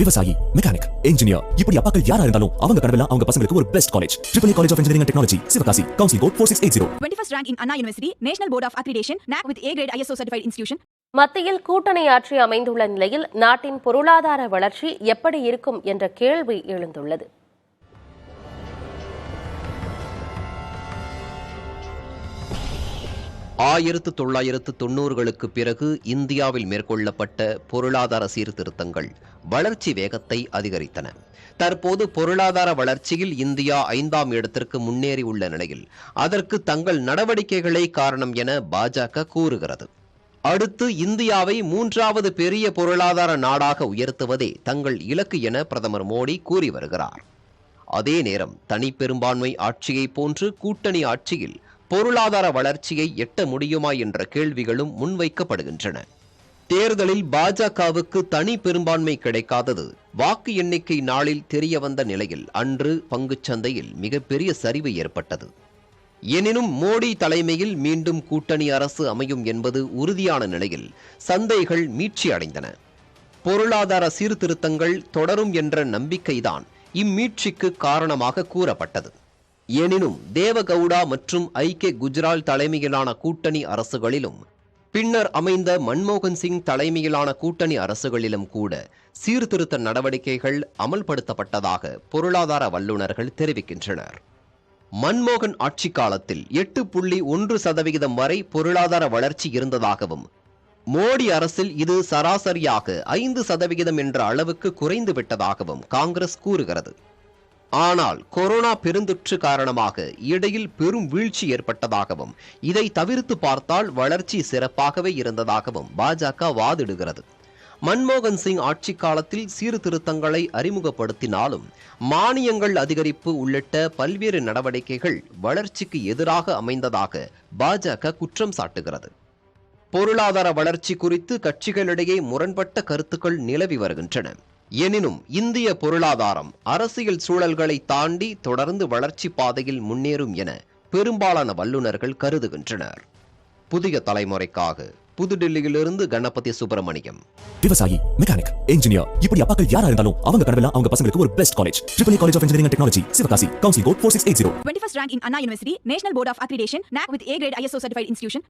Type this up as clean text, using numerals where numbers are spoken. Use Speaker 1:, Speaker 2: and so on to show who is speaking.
Speaker 1: விவசாயி, mechanic, engineer, இப்படி அப்பாக்கள் யாரா இருந்தாலும் அவங்க கனவெல்லாம் அவங்க பசங்களுக்கு ஒரு best college. AAA College of Engineering and Technology, Sivakasi. Counseling code 4680.
Speaker 2: 21st rank in Anna University, National Board of Accreditation, NAC with A grade ISO certified institution.
Speaker 3: மத்தியில் கூட்டணி ஆட்சி அமைந்துள்ள நிலையில் நாட்டின் பொருளாதார வளர்ச்சி எப்படி இருக்கும் என்ற கேள்வி எழுந்துள்ளது.
Speaker 4: ஆயிரத்து 1990களுக்கு பிறகு இந்தியாவில் மேற்கொள்ளப்பட்ட பொருளாதார சீர்திருத்தங்கள் வளர்ச்சி வேகத்தை அதிகரித்தன. தற்போது பொருளாதார வளர்ச்சியில் இந்தியா 5ஆம் இடத்திற்கு முன்னேறியுள்ள நிலையில் அதற்கு தங்கள் நடவடிக்கைகளே காரணம் என பாஜக கூறுகிறது. அடுத்து இந்தியாவை 3வது பெரிய பொருளாதார நாடாக உயர்த்துவதே தங்கள் இலக்கு என பிரதமர் மோடி கூறி வருகிறார். அதே நேரம் தனிப்பெரும்பான்மை ஆட்சியை போன்று கூட்டணி ஆட்சியில் பொருளாதார வளர்ச்சியை எட்ட முடியுமா என்ற கேள்விகளும் முன்வைக்கப்படுகின்றன. தேர்தலில் பாஜகவுக்கு தனி பெரும்பான்மை கிடைக்காதது வாக்கு எண்ணிக்கை நாளில் தெரியவந்த நிலையில் அன்று பங்குச்சந்தையில் மிகப்பெரிய சரிவு ஏற்பட்டது. எனினும் மோடி தலைமையில் மீண்டும் கூட்டணி அரசு அமையும் என்பது உறுதியான நிலையில் சந்தைகள் மீட்சி அடைந்தன. பொருளாதார சீர்திருத்தங்கள் தொடரும் என்ற நம்பிக்கைதான் இம்மீட்சிக்கு காரணமாக கூறப்பட்டது. எனினும் தேவகவுடா மற்றும் ஐக்கிய குஜரால் தலைமையிலான கூட்டணி அரசுகளிலும் பின்னர் அமைந்த மன்மோகன் சிங் தலைமையிலான கூட்டணி அரசுகளிலும் கூட சீர்திருத்த நடவடிக்கைகள் அமல்படுத்தப்பட்டதாக பொருளாதார வல்லுநர்கள் தெரிவிக்கின்றனர். மன்மோகன் ஆட்சி காலத்தில் 8.1% வரை பொருளாதார வளர்ச்சி இருந்ததாகவும் மோடி அரசில் இது சராசரியாக 5% என்ற அளவுக்கு குறைந்து விட்டதாகவும் காங்கிரஸ் கூறுகிறது. ஆனால் கொரோனா பெருந்தொற்று காரணமாக இடையில் பெரும் வீழ்ச்சி ஏற்பட்டதாகவும் இதை தவிர்த்து பார்த்தால் வளர்ச்சி சிறப்பாகவே இருந்ததாகவும் பாஜக வாதிடுகிறது. மன்மோகன் சிங் ஆட்சி காலத்தில் சீர்திருத்தங்களை அறிமுகப்படுத்தினாலும் மானியங்கள் அதிகரிப்பு உள்ளிட்ட பல்வேறு நடவடிக்கைகள் வளர்ச்சிக்கு எதிராக அமைந்ததாக பாஜக குற்றம் சாட்டுகிறது. பொருளாதார வளர்ச்சி குறித்து கட்சிகளிடையே முரண்பட்ட கருத்துக்கள் நிலவி வருகின்றன. எனினும் இந்திய பொருளாதாரம் அரசியல் சூழல்களை தாண்டி தொடர்ந்து வளர்ச்சி பாதையில் முன்னேறும் என பெரும்பாலான வல்லுநர்கள் கருதுகின்றனர். புதிய தலைமுறைக்காக புதுடில்லியிலிருந்து கணபதி சுப்பிரமணியம்.
Speaker 1: விவசாயி, மெக்கானிக், இன்ஜினியர், இப்படி அப்பாக்கள் யாரா இருந்தாலும் அவங்க கனவெல்லாம் அவங்க பசங்களுக்கு ஒரு best college. AAA College of Engineering and Technology, Sivakasi. Counseling code 4680.
Speaker 2: 21st rank in Anna University, National Board of Accreditation, NAC with A grade ISO certified institution.